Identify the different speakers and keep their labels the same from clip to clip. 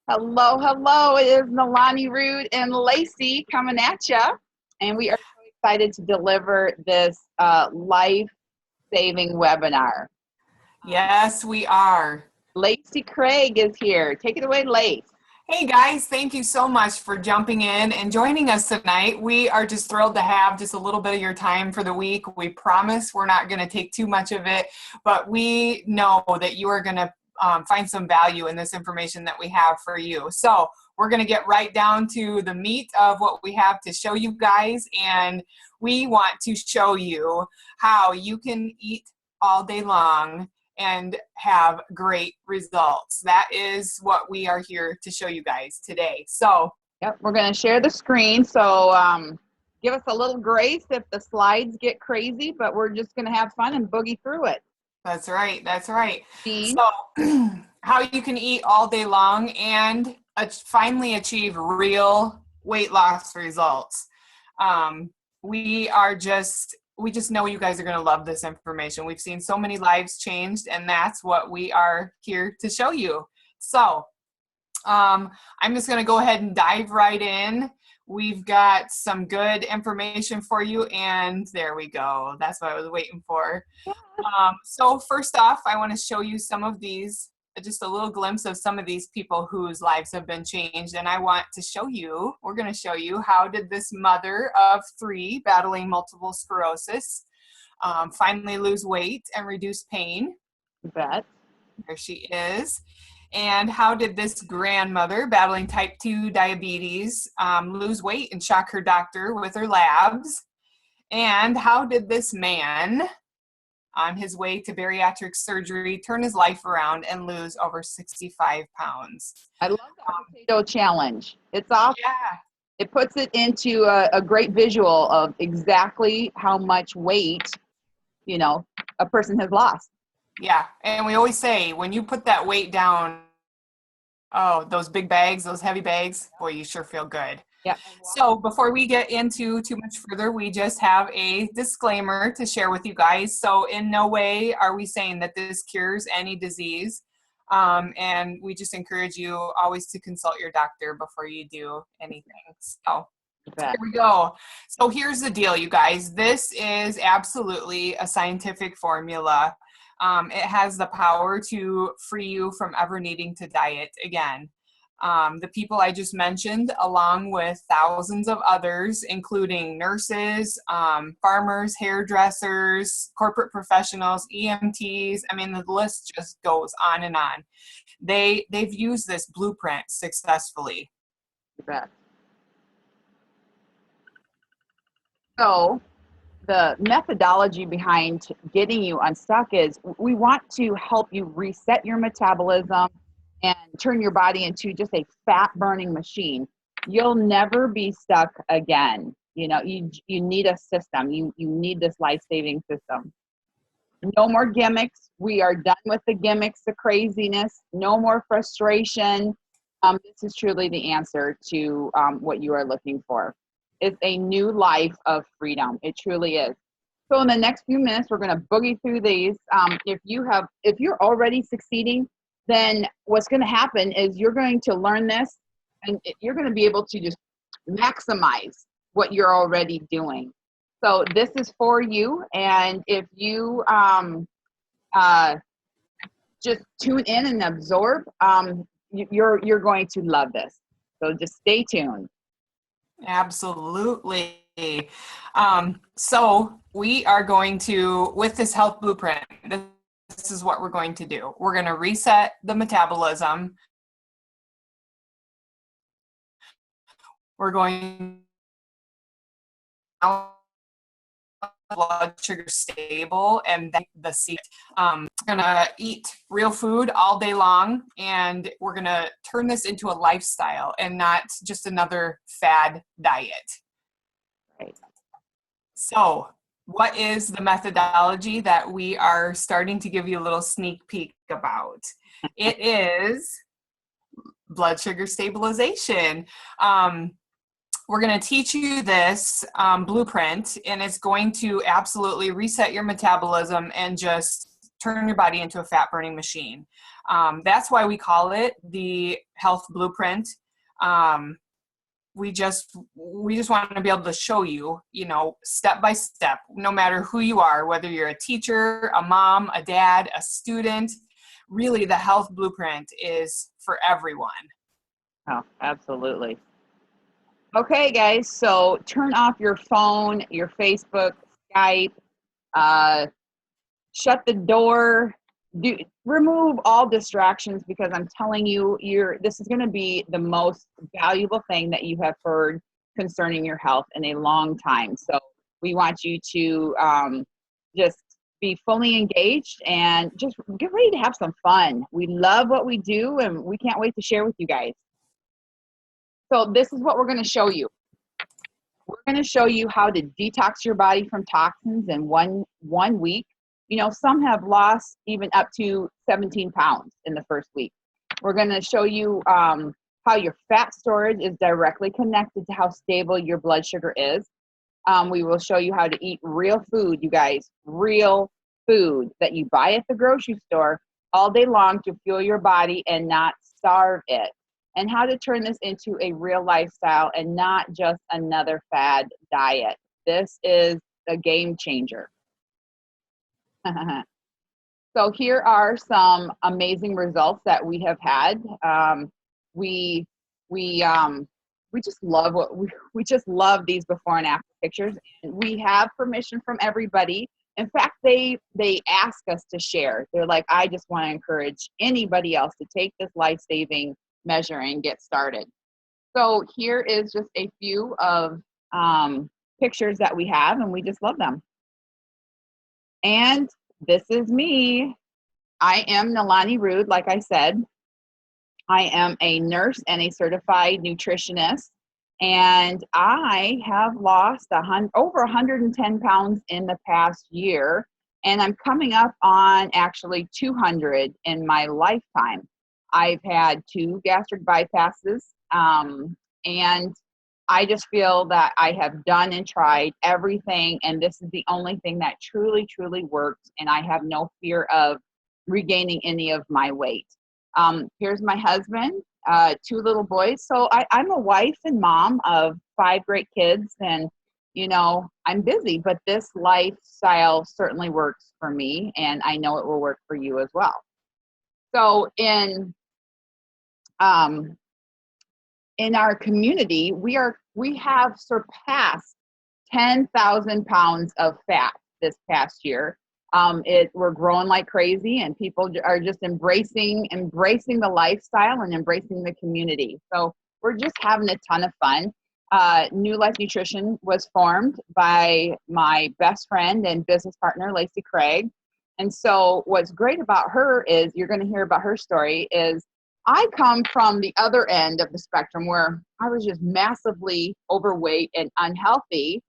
Speaker 1: Hello, hello. It is Nalani Rude and Lacey coming at you. And we are so excited to deliver this life-saving webinar.
Speaker 2: Yes, we are.
Speaker 1: Lacey Craig is here. Take it away, Lace.
Speaker 2: Hey guys, thank you so much for jumping in and joining us tonight. We are just thrilled to have just a little bit of your time for the week. We promise we're not going to take too much of it, but we know that you are going to find some value in this information that we have for you. So we're going to get right down to the meat of what we have to show you guys, and we want to show you how you can eat all day long and have great results. That is what we are here to show you guys today. So,
Speaker 1: yep, we're going to share the screen. So give us a little grace if the slides get crazy, but we're just going to have fun and boogie through it.
Speaker 2: That's right. That's right.
Speaker 1: Dean?
Speaker 2: So, how you can eat all day long and finally achieve real weight loss results. We just know you guys are going to love this information. We've seen so many lives changed, and that's what we are here to show you. So I'm just going to go ahead and dive right in. We've got some good information for you, and there we go. That's what I was waiting for. So first off, I want to show you some of these, just a little glimpse of some of these people whose lives have been changed. And I want to show you, we're going to show you how did this mother of 3 battling multiple sclerosis finally lose weight and reduce pain.
Speaker 1: You bet.
Speaker 2: There she is. And how did this grandmother battling type 2 diabetes lose weight and shock her doctor with her labs? And how did this man on his way to bariatric surgery turn his life around and lose over 65 pounds?
Speaker 1: I love the potato challenge. It's awesome.
Speaker 2: Yeah.
Speaker 1: It puts it into a great visual of exactly how much weight, a person has lost.
Speaker 2: Yeah. And we always say, when you put that weight down, oh, those big bags, those heavy bags, boy, you sure feel good.
Speaker 1: Yeah.
Speaker 2: So before we get into too much further, we just have a disclaimer to share with you guys. So in no way are we saying that this cures any disease. And we just encourage you always to consult your doctor before you do anything. So here we go. So here's the deal, you guys. This is absolutely a scientific formula. It has the power to free you from ever needing to diet again. The people I just mentioned, along with thousands of others, including nurses, farmers, hairdressers, corporate professionals, EMTs. I mean, the list just goes on and on. They've used this blueprint successfully.
Speaker 1: You bet. So the methodology behind getting you unstuck is we want to help you reset your metabolism and turn your body into just a fat burning machine. You'll never be stuck again. You need a system. You need this life-saving system. No more gimmicks. We are done with the gimmicks, the craziness. No more frustration. This is truly the answer to what you are looking for. It's a new life of freedom. It truly is. So in the next few minutes, we're going to boogie through these. If you're already succeeding, then what's going to happen is you're going to learn this and you're going to be able to just maximize what you're already doing. So this is for you. And if you just tune in and absorb, you're going to love this. So just stay tuned.
Speaker 2: Absolutely. So we are going to, with this health blueprint, this is what we're going to do. We're going to reset the metabolism. We're going to blood sugar stable and then the seat. We're going to eat real food all day long, and we're going to turn this into a lifestyle and not just another fad diet.
Speaker 1: Right.
Speaker 2: So what is the methodology that we are starting to give you a little sneak peek about? It is blood sugar stabilization. We're going to teach you this blueprint, and it's going to absolutely reset your metabolism and just turn your body into a fat burning machine. That's why we call it the health blueprint. We just want to be able to show you, step by step, no matter who you are, whether you're a teacher, a mom, a dad, a student. Really, the health blueprint is for everyone.
Speaker 1: Oh, absolutely. Okay, guys, so turn off your phone, your Facebook, Skype, shut the door, remove all distractions, because I'm telling you, this is going to be the most valuable thing that you have heard concerning your health in a long time. So we want you to just be fully engaged and just get ready to have some fun. We love what we do, and we can't wait to share with you guys. So this is what we're going to show you. We're going to show you how to detox your body from toxins in one week. Some have lost even up to 17 pounds in the first week. We're going to show you how your fat storage is directly connected to how stable your blood sugar is. We will show you how to eat real food, you guys, real food that you buy at the grocery store all day long to fuel your body and not starve it. And how to turn this into a real lifestyle and not just another fad diet. This is a game changer. So here are some amazing results that we have had. We just love we just love these before and after pictures. And we have permission from everybody. In fact, they ask us to share. They're like, I just want to encourage anybody else to take this life-saving measure and get started. So here is just a few of pictures that we have, and we just love them. And this is me. I am Nalani Rood, like I said. I am a nurse and a certified nutritionist, and I have lost over 110 pounds in the past year, and I'm coming up on actually 200 in my lifetime. I've had 2 gastric bypasses, and I just feel that I have done and tried everything, and this is the only thing that truly, truly works, and I have no fear of regaining any of my weight. Here's my husband, 2 little boys. So I'm a wife and mom of 5 great kids, and I'm busy, but this lifestyle certainly works for me, and I know it will work for you as well. So in our community, we have surpassed 10,000 pounds of fat this past year. We're growing like crazy, and people are just embracing the lifestyle and embracing the community. So we're just having a ton of fun. New Life Nutrition was formed by my best friend and business partner, Lacey Craig. And so what's great about her is, you're going to hear about her story, is I come from the other end of the spectrum where I was just massively overweight and unhealthy.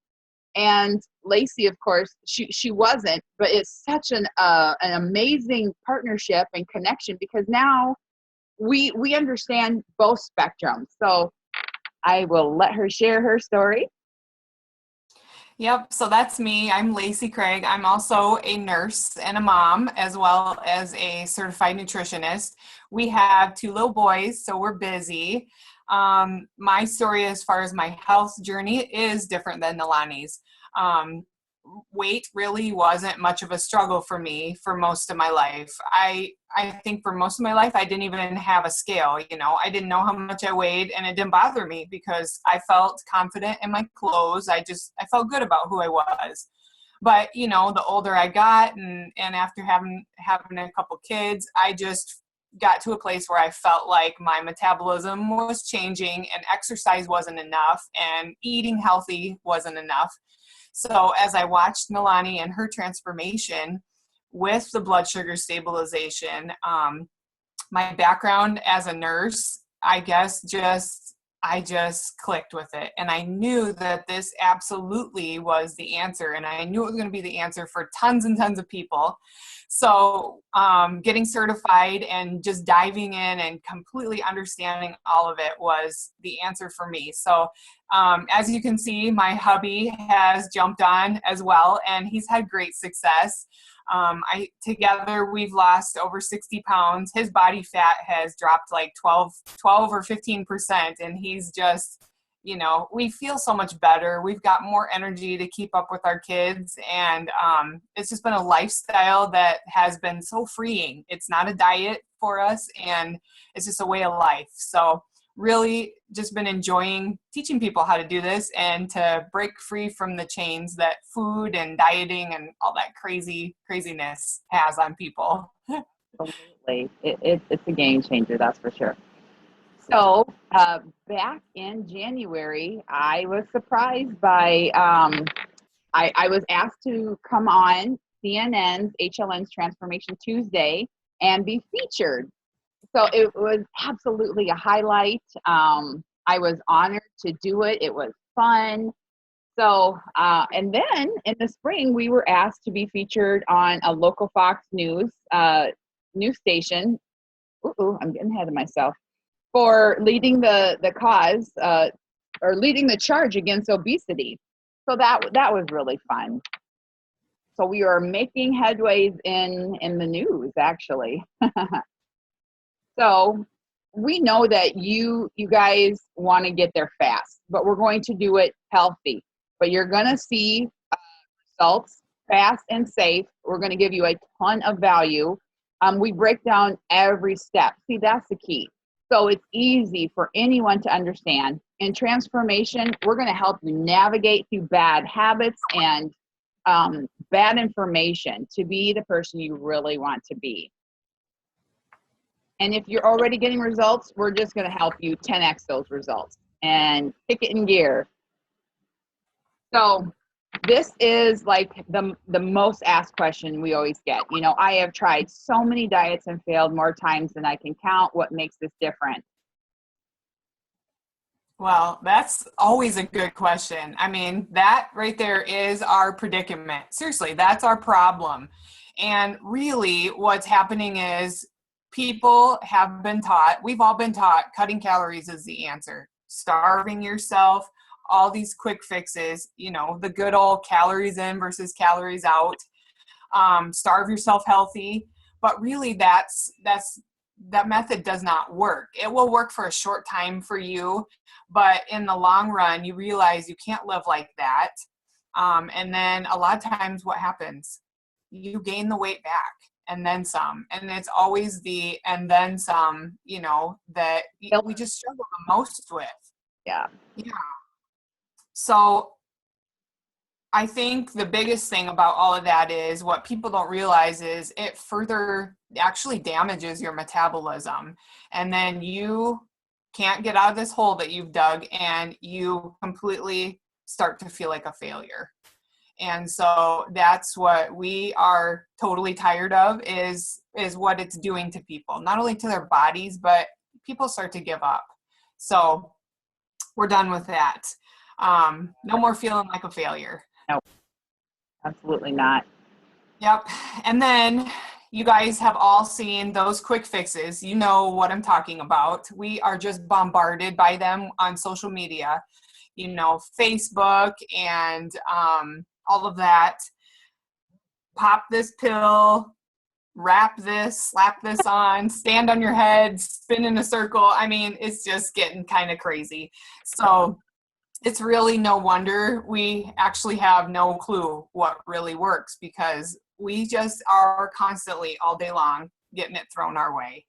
Speaker 1: And Lacey, of course, she wasn't, but it's such an amazing partnership and connection, because now we understand both spectrums. So I will let her share her story.
Speaker 2: Yep, so that's me. I'm Lacey Craig. I'm also a nurse and a mom, as well as a certified nutritionist. We have 2 little boys, so we're busy. My story as far as my health journey is different than Nalani's. Weight really wasn't much of a struggle for me for most of my life. I think for most of my life, I didn't even have a scale. I didn't know how much I weighed, and it didn't bother me because I felt confident in my clothes. I felt good about who I was. But, the older I got, and after having a couple kids, I just got to a place where I felt like my metabolism was changing, and exercise wasn't enough, and eating healthy wasn't enough. So as I watched Nalani and her transformation with the blood sugar stabilization, my background as a nurse, I just clicked with it. And I knew that this absolutely was the answer. And I knew it was going to be the answer for tons and tons of people. So getting certified and just diving in and completely understanding all of it was the answer for me. So as you can see, my hubby has jumped on as well, and he's had great success. Together we've lost over 60 pounds. His body fat has dropped like 12 or 15%. And he's just, we feel so much better. We've got more energy to keep up with our kids. And it's just been a lifestyle that has been so freeing. It's not a diet for us, and it's just a way of life. So really just been enjoying teaching people how to do this and to break free from the chains that food and dieting and all that craziness has on people.
Speaker 1: Absolutely. It's a game changer, that's for sure. So back in January, I was surprised by, I was asked to come on CNN's HLN's Transformation Tuesday and be featured. So it was absolutely a highlight. I was honored to do it. It was fun. So, and then in the spring, we were asked to be featured on a local Fox News news station. Ooh, I'm getting ahead of myself. For leading the cause or leading the charge against obesity. So that was really fun. So we are making headways in the news, actually. So we know that you guys want to get there fast, but we're going to do it healthy. But you're going to see results fast and safe. We're going to give you a ton of value. We break down every step. See, that's the key. So it's easy for anyone to understand. In transformation, we're going to help you navigate through bad habits and bad information to be the person you really want to be. And if you're already getting results, we're just going to help you 10x those results and kick it in gear. So this is like the most asked question we always get. I have tried so many diets and failed more times than I can count. What makes this different?
Speaker 2: Well, that's always a good question. I mean, that right there is our predicament. Seriously, that's our problem. And really what's happening is people have been taught, we've all been taught cutting calories is the answer. Starving yourself, all these quick fixes, the good old calories in versus calories out, starve yourself healthy. But really that method does not work. It will work for a short time for you, but in the long run, you realize you can't live like that. And then a lot of times what happens, you gain the weight back and then some. And it's always the and then some, that we just struggle the most with.
Speaker 1: Yeah.
Speaker 2: So I think the biggest thing about all of that is what people don't realize is it further actually damages your metabolism. And then you can't get out of this hole that you've dug and you completely start to feel like a failure. And so that's what we are totally tired of is what it's doing to people, not only to their bodies, but people start to give up. So we're done with that. No more feeling like a failure.
Speaker 1: No, absolutely not.
Speaker 2: Yep. And then you guys have all seen those quick fixes. You know what I'm talking about. We are just bombarded by them on social media, Facebook and all of that. Pop this pill, wrap this, slap this on, stand on your head, spin in a circle. I mean, it's just getting kind of crazy. So it's really no wonder we actually have no clue what really works because we just are constantly all day long getting it thrown our way.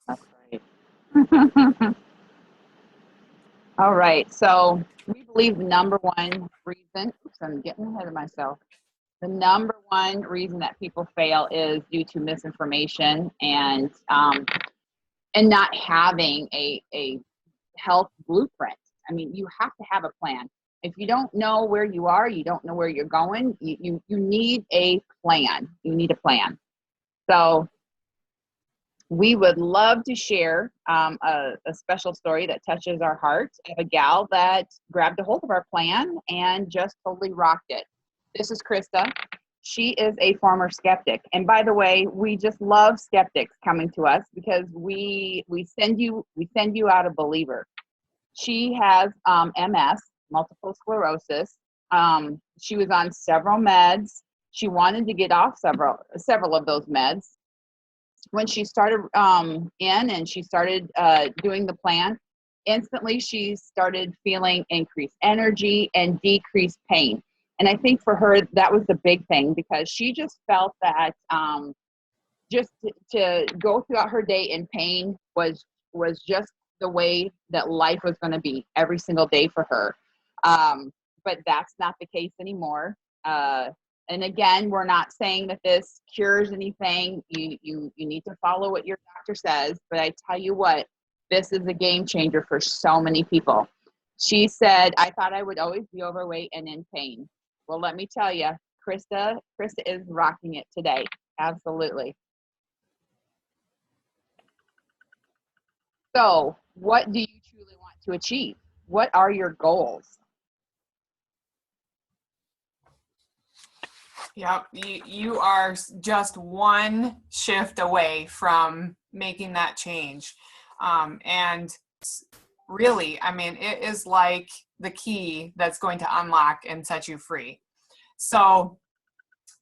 Speaker 1: That's right. All right. So we believe the number one reason, oops, I'm getting ahead of myself. The number one reason that people fail is due to misinformation and not having a health blueprint. I mean, you have to have a plan. If you don't know where you are, you don't know where you're going, you need a plan. You need a plan. So we would love to share a special story that touches our hearts of a gal that grabbed a hold of our plan and just totally rocked it. This is Krista. She is a former skeptic. And by the way, we just love skeptics coming to us because we send you out a believer. She has MS, multiple sclerosis. She was on several meds. She wanted to get off several of those meds. When she started in and she started doing the plan, instantly she started feeling increased energy and decreased pain. And I think for her, that was the big thing, because she just felt that just to go throughout her day in pain was just the way that life was going to be every single day for her. But that's not the case anymore. And again, we're not saying that this cures anything. You need to follow what your doctor says. But I tell you what, this is a game changer for so many people. She said, I thought I would always be overweight and in pain. Well, let me tell you, Krista is rocking it today. Absolutely. So, what do you truly want to achieve? What are your goals?
Speaker 2: Yep, you are just one shift away from making that change. And really, I mean, it is like the key that's going to unlock and set you free. So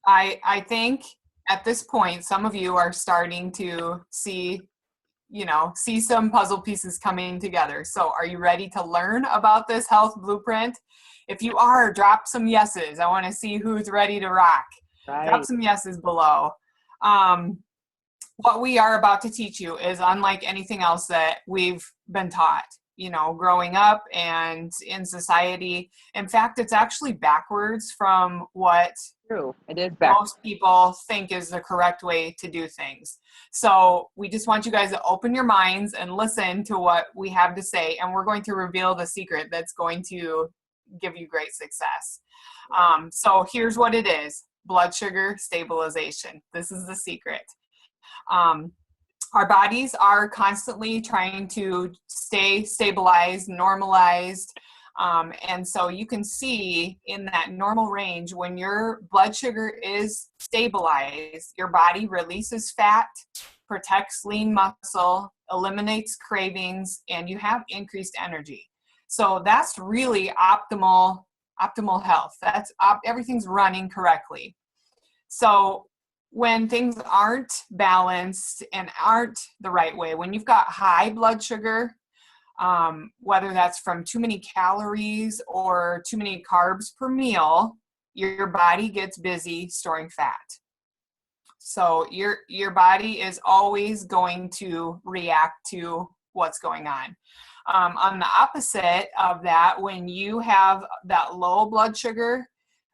Speaker 2: I think at this point, some of you are starting to see some puzzle pieces coming together. So are you ready to learn about this health blueprint? If you are, drop some yeses. I want to see who's ready to rock.
Speaker 1: Right.
Speaker 2: Drop some yeses below. What we are about to teach you is unlike anything else that we've been taught, growing up and in society. In fact, it's actually backwards from what
Speaker 1: True. It is backwards.
Speaker 2: Most people think is the correct way to do things. So we just want you guys to open your minds and listen to what we have to say, and we're going to reveal the secret that's going to give you great success. So here's what it is: blood sugar stabilization. This is the secret. Our bodies are constantly trying to stay stabilized, normalized. And so you can see in that normal range, when your blood sugar is stabilized, your body releases fat, protects lean muscle, eliminates cravings, and you have increased energy. So that's really optimal health. That's everything's running correctly. So when things aren't balanced and aren't the right way, when you've got high blood sugar, whether that's from too many calories or too many carbs per meal, your body gets busy storing fat. So your body is always going to react to what's going on. On the opposite of that, when you have that low blood sugar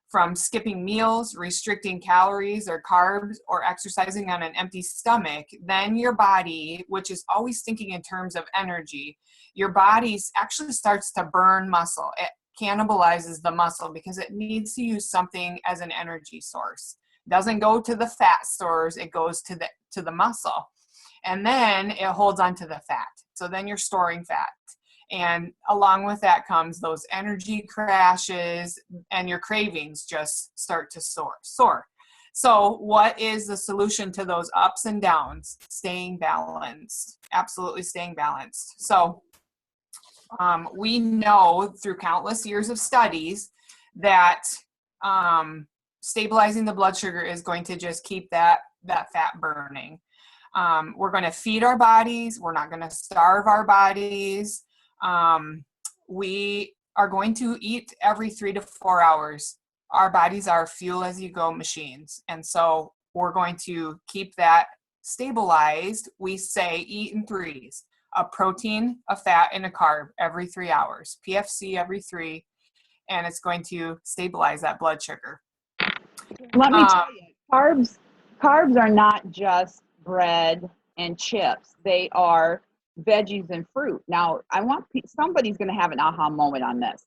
Speaker 2: from skipping meals, restricting calories or carbs, or exercising on an empty stomach, then your body, which is always thinking in terms of energy, your body actually starts to burn muscle. It cannibalizes the muscle because it needs to use something as an energy source. It doesn't go to the fat stores, it goes to the muscle. And then it holds onto the fat. So then you're storing fat. And along with that comes those energy crashes, and your cravings just start to soar. So what is the solution to those ups and downs? Staying balanced. Absolutely staying balanced. So we know through countless years of studies that stabilizing the blood sugar is going to just keep that fat burning. We're going to feed our bodies. We're not going to starve our bodies. We are going to eat every 3 to 4 hours. Our bodies are fuel as you go machines. And so we're going to keep that stabilized. We say eat in threes: a protein, a fat, and a carb every 3 hours, PFC every 3, and it's going to stabilize that blood sugar.
Speaker 1: Let me tell you, carbs are not just bread and chips. They are veggies and fruit. Now, somebody's going to have an aha moment on this.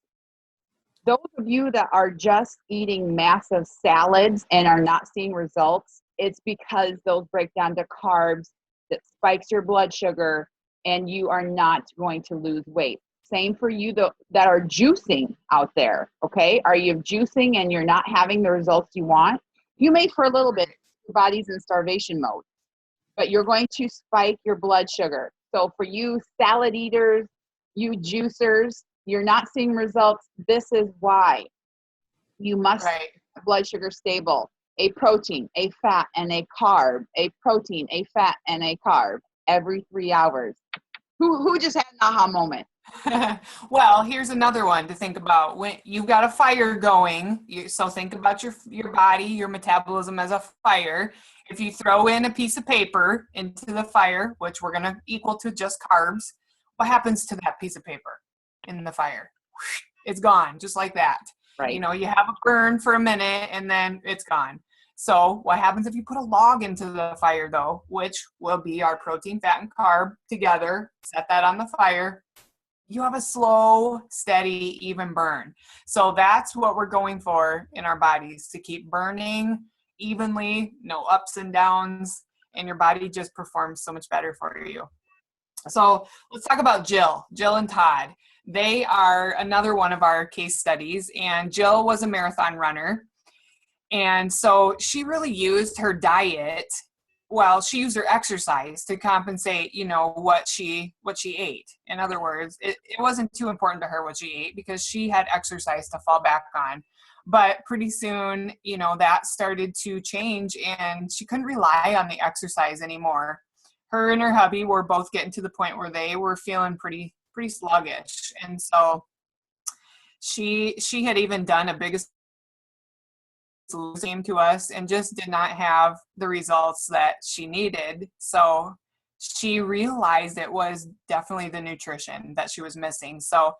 Speaker 1: Those of you that are just eating massive salads and are not seeing results, it's because those break down to carbs that spikes your blood sugar, and you are not going to lose weight. Same for you that are juicing out there, okay? Are you juicing and you're not having the results you want? You may for a little bit, your body's in starvation mode, but you're going to spike your blood sugar. So for you salad eaters, you juicers, you're not seeing results. This is why. You must keep blood sugar stable. a protein, a fat, and a carb, a protein, a fat, and a carb every 3 hours. Who just had an aha moment?
Speaker 2: Well, here's another one to think about. When you've got a fire going, so think about your body, your metabolism as a fire. If you throw in a piece of paper into the fire, which we're going to equal to just carbs, what happens to that piece of paper in the fire? It's gone, just like that.
Speaker 1: Right.
Speaker 2: You know, you have a burn for a minute and then it's gone. So what happens if you put a log into the fire, though, which will be our protein, fat, and carb together, set that on the fire, you have a slow, steady, even burn. So that's what we're going for in our bodies, to keep burning evenly, no ups and downs, and your body just performs so much better for you. So let's talk about Jill and Todd. They are another one of our case studies, and Jill was a marathon runner. And so she really used her diet. Well, she used her exercise to compensate, you know, what she ate. In other words, it wasn't too important to her what she ate because she had exercise to fall back on. But pretty soon, you know, that started to change and she couldn't rely on the exercise anymore. Her and her hubby were both getting to the point where they were feeling pretty sluggish. And so she had even done a big came to us and just did not have the results that she needed. So she realized it was definitely the nutrition that she was missing. So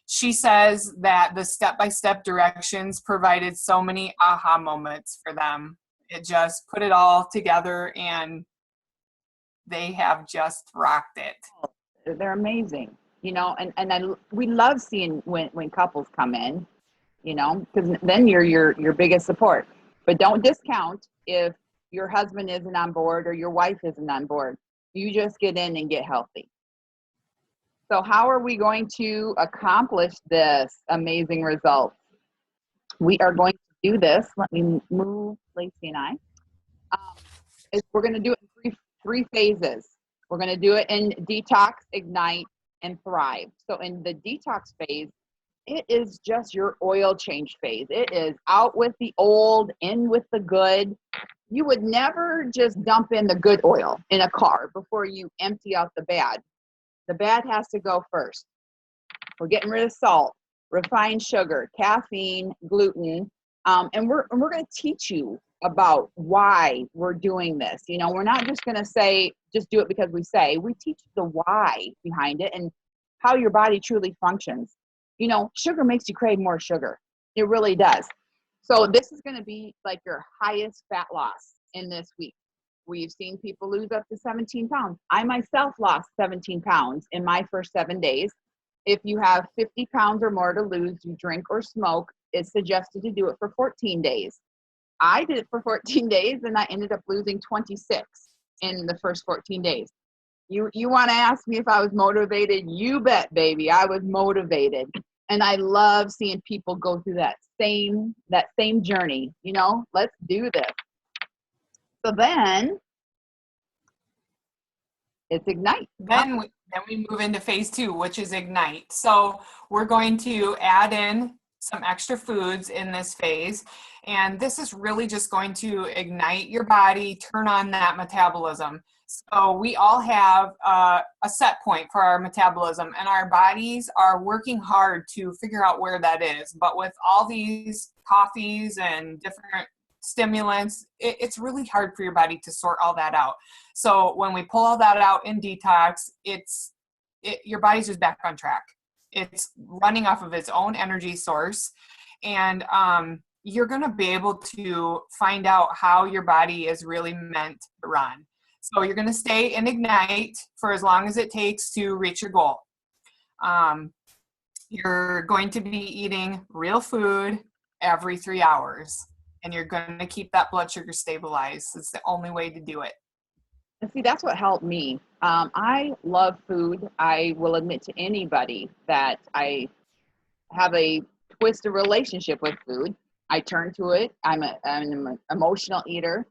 Speaker 2: she says that the step-by-step directions provided so many aha moments for them. It just put it all together and they have just rocked it.
Speaker 1: They're amazing, you know, we love seeing when couples come in, you know, because then you're your biggest support. But don't discount if your husband isn't on board or your wife isn't on board. You just get in and get healthy. So how are we going to accomplish this amazing result? We are going to do this. Let me move Lacey and I. We're going to do it in three phases. We're going to do it in detox, ignite, and thrive. So in the detox phase, it is just your oil change phase. It is out with the old, in with the good. You would never just dump in the good oil in a car before you empty out the bad. The bad has to go first. We're getting rid of salt, refined sugar, caffeine, gluten, and we're going to teach you about why we're doing this. You know, we're not just going to say, just do it because we say. We teach the why behind it and how your body truly functions. You know, sugar makes you crave more sugar. It really does. So this is going to be like your highest fat loss in this week. We've seen people lose up to 17 pounds. I myself lost 17 pounds in my first 7 days. If you have 50 pounds or more to lose, you drink or smoke, it's suggested to do it for 14 days. I did it for 14 days and I ended up losing 26 in the first 14 days. You want to ask me if I was motivated? You bet, baby. I was motivated. And I love seeing people go through that same journey. You know, let's do this. So then it's ignite.
Speaker 2: Then we move into phase 2, which is ignite. So we're going to add in some extra foods in this phase. And this is really just going to ignite your body, turn on that metabolism. So we all have a set point for our metabolism, and our bodies are working hard to figure out where that is. But with all these coffees and different stimulants, it's really hard for your body to sort all that out. So when we pull all that out in detox, your body's just back on track. It's running off of its own energy source, and you're going to be able to find out how your body is really meant to run. So you're going to stay in ignite for as long as it takes to reach your goal. You're going to be eating real food every 3 hours, and you're going to keep that blood sugar stabilized. It's the only way to do it.
Speaker 1: And see, that's what helped me. I love food. I will admit to anybody that I have a twisted relationship with food. I turn to it. I'm an emotional eater,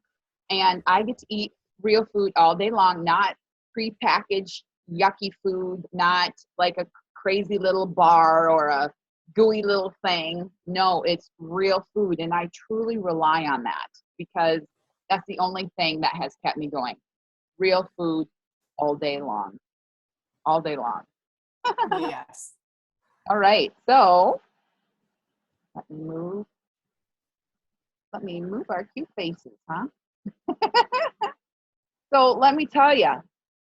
Speaker 1: and I get to eat real food all day long, not prepackaged yucky food, not like a crazy little bar or a gooey little thing. No, it's real food, and I truly rely on that. because that's the only thing that has kept me going. Real food all day long, all day long.
Speaker 2: Yes.
Speaker 1: All right, so let me move. Let me move our cute faces, huh? So let me tell you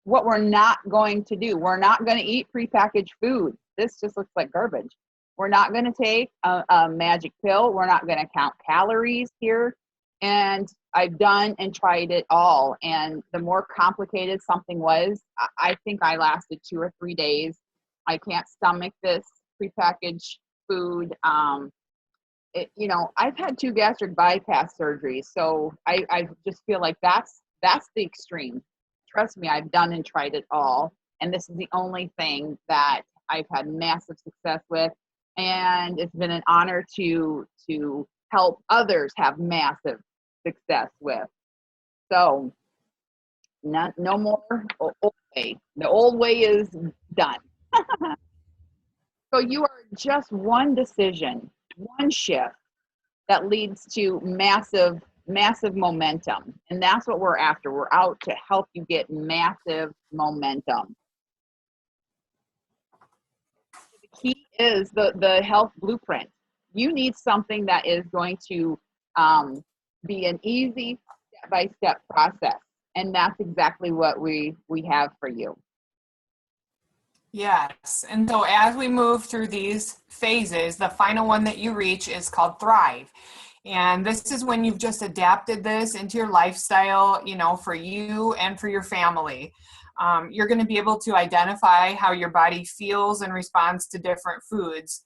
Speaker 1: what we're not going to do. We're not going to eat prepackaged food. This just looks like garbage. We're not going to take a magic pill. We're not going to count calories here. And I've done and tried it all. And the more complicated something was, I think I lasted 2 or 3 days. I can't stomach this prepackaged food. You know, I've had 2 gastric bypass surgeries, so I just feel like that's the extreme. Trust me, I've done and tried it all, and this is the only thing that I've had massive success with, and it's been an honor to help others have massive success with. So, no more old way. The old way is done. So you are just one decision, one shift that leads to massive, massive momentum. And that's what we're after. We're out to help you get massive momentum. The key is the health blueprint. You need something that is going to be an easy step-by-step process. And that's exactly what we have for you.
Speaker 2: Yes. And so as we move through these phases, the final one that you reach is called Thrive. And this is when you've just adapted this into your lifestyle, you know, for you and for your family. You're going to be able to identify how your body feels and responds to different foods.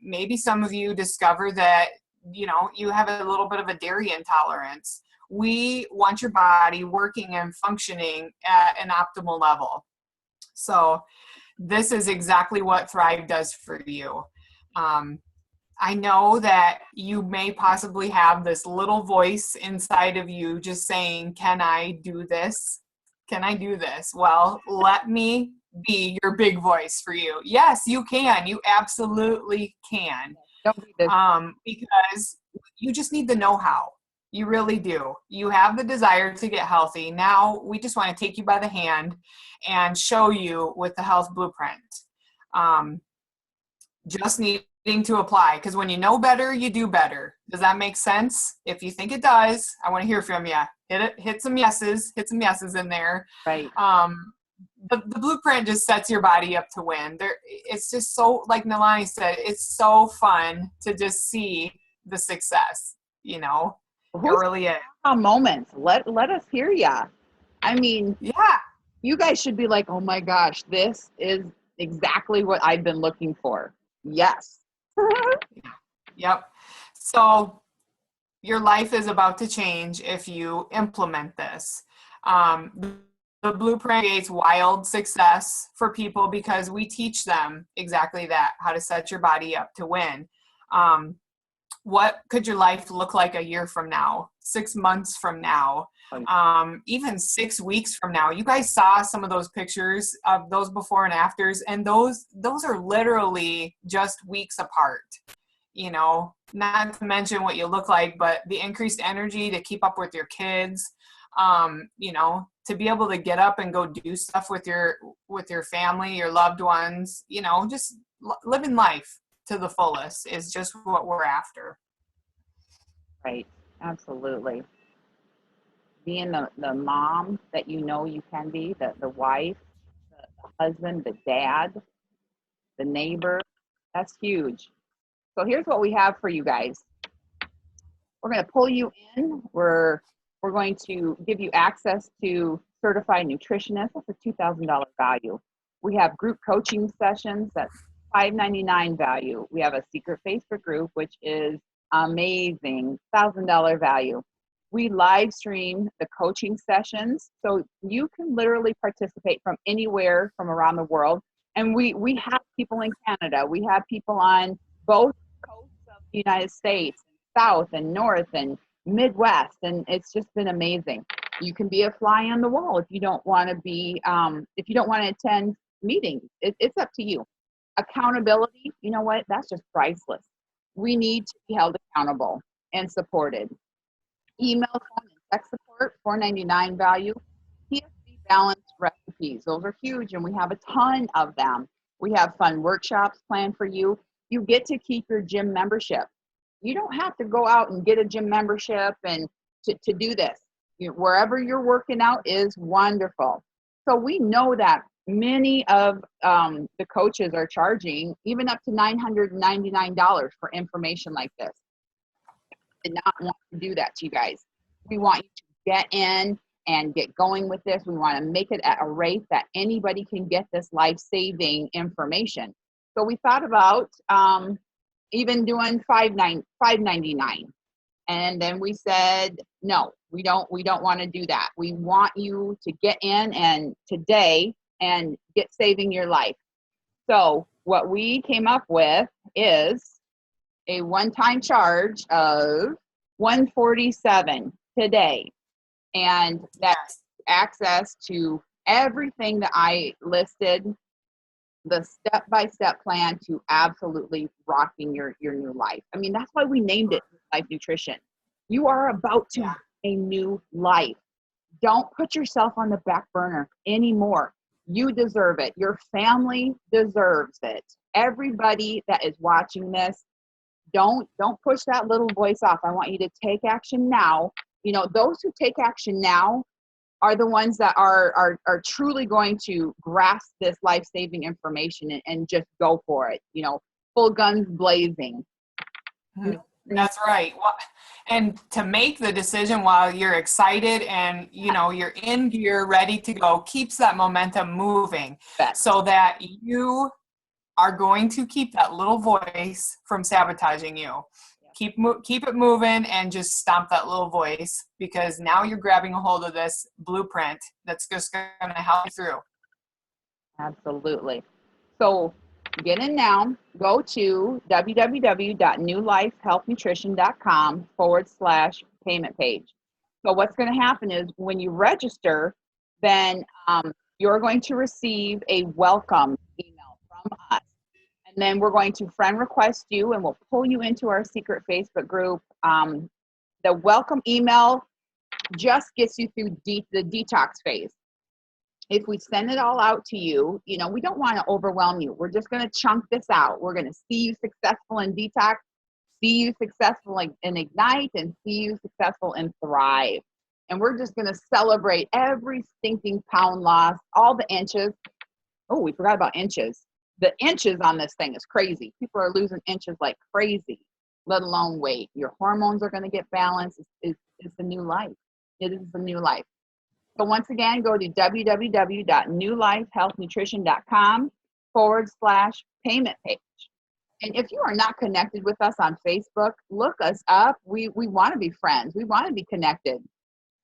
Speaker 2: Maybe some of you discover that, you know, you have a little bit of a dairy intolerance. We want your body working and functioning at an optimal level. So this is exactly what Thrive does for you. I know that you may possibly have this little voice inside of you just saying, can I do this? Can I do this? Well, let me be your big voice for you. Yes, you can. You absolutely can.
Speaker 1: Don't be this.
Speaker 2: Because you just need the know-how. You really do. You have the desire to get healthy. Now we just want to take you by the hand and show you with the health blueprint. Just needing to apply, because when you know better, you do better. Does that make sense? If you think it does, I want to hear from you. Hit some yeses in there.
Speaker 1: Right.
Speaker 2: The blueprint just sets your body up to win. It's just so, like Nalani said, it's so fun to just see the success, you know. It really is.
Speaker 1: Moments. Let us hear ya. I mean,
Speaker 2: yeah,
Speaker 1: you guys should be like, oh my gosh, this is exactly what I've been looking for. Yes.
Speaker 2: Yep. So your life is about to change if you implement this. The blueprint creates wild success for people because we teach them exactly that, how to set your body up to win. What could your life look like a year from now, 6 months from now, even 6 weeks from now? You guys saw some of those pictures of those before and afters, and those are literally just weeks apart. You know, not to mention what you look like, but the increased energy to keep up with your kids, you know, to be able to get up and go do stuff with your family, your loved ones, you know, just living life to the fullest is just what we're after.
Speaker 1: Right. Absolutely. Being the mom that you know you can be, the wife, the husband, the dad, the neighbor, that's huge. So here's what we have for you guys. We're going to pull you in. We're going to give you access to certified nutritionists. That's a $2,000 value. We have group coaching sessions. That's $599 value. We have a secret Facebook group, which is amazing, $1,000 value. We live stream the coaching sessions, so you can literally participate from anywhere from around the world. And we have people in Canada. We have people on both coasts of the United States, South and North and Midwest, and it's just been amazing. You can be a fly on the wall if you don't want to be, if you don't want to attend meetings. It's up to you. Accountability, you know what? That's just priceless. We need to be held accountable and supported. email, phone, and text support, $4.99 value. PSC balanced recipes, those are huge, and we have a ton of them. We have fun workshops planned for you. You get to keep your gym membership. You don't have to go out and get a gym membership and to do this. Wherever you're working out is wonderful. So we know that many of the coaches are charging even up to $999 for information like this. Did not want to do that to you guys. We want you to get in and get going with this. We want to make it at a rate that anybody can get this life-saving information. So we thought about even doing $5.99, and then we said no, we don't want to do that. We want you to get in and today and get saving your life. So what we came up with is a one-time charge of $147 today, and that's access to everything that I listed, the step-by-step plan to absolutely rocking your new life. I mean, that's why we named it Life Nutrition. You are about to have a new life. Don't put yourself on the back burner anymore. You deserve it. Your family deserves it. Everybody that is watching this, don't push that little voice off. I want you to take action now. You know, those who take action now are the ones that are truly going to grasp this life-saving information and just go for it, you know, full guns blazing.
Speaker 2: That's right. Well, and to make the decision while you're excited and, you know, you're in gear, ready to go, keeps that momentum moving so that you are going to keep that little voice from sabotaging you. Keep it moving and just stomp that little voice, because now you're grabbing a hold of this blueprint that's just going to help you through.
Speaker 1: Absolutely. So get in now. Go to www.newlifehealthnutrition.com/payment page. So what's going to happen is when you register, then you're going to receive a welcome email from us. And then we're going to friend request you, and we'll pull you into our secret Facebook group. The welcome email just gets you through the detox phase. If we send it all out to you, you know, we don't want to overwhelm you. We're just going to chunk this out. We're going to see you successful in detox, see you successful in Ignite, and see you successful in Thrive. And we're just going to celebrate every stinking pound loss, all the inches. Oh, we forgot about inches. The inches on this thing is crazy. People are losing inches like crazy, let alone weight. Your hormones are going to get balanced. It's a new life. It is a new life. So once again, go to www.newlifehealthnutrition.com/payment page. And if you are not connected with us on Facebook, look us up. We want to be friends. We want to be connected.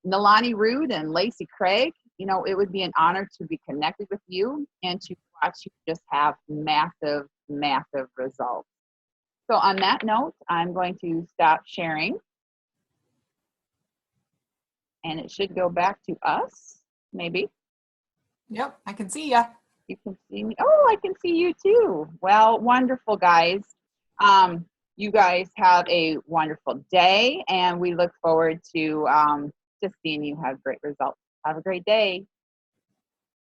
Speaker 1: Nalani Rude and Lacey Craig, you know, it would be an honor to be connected with you and to watch you just have massive, massive results. So on that note, I'm going to stop sharing. And it should go back to us, maybe.
Speaker 2: Yep, I can see ya.
Speaker 1: You can see me. Oh, I can see you too. Well, wonderful, guys. You guys have a wonderful day, and we look forward to seeing you have great results. Have a great day.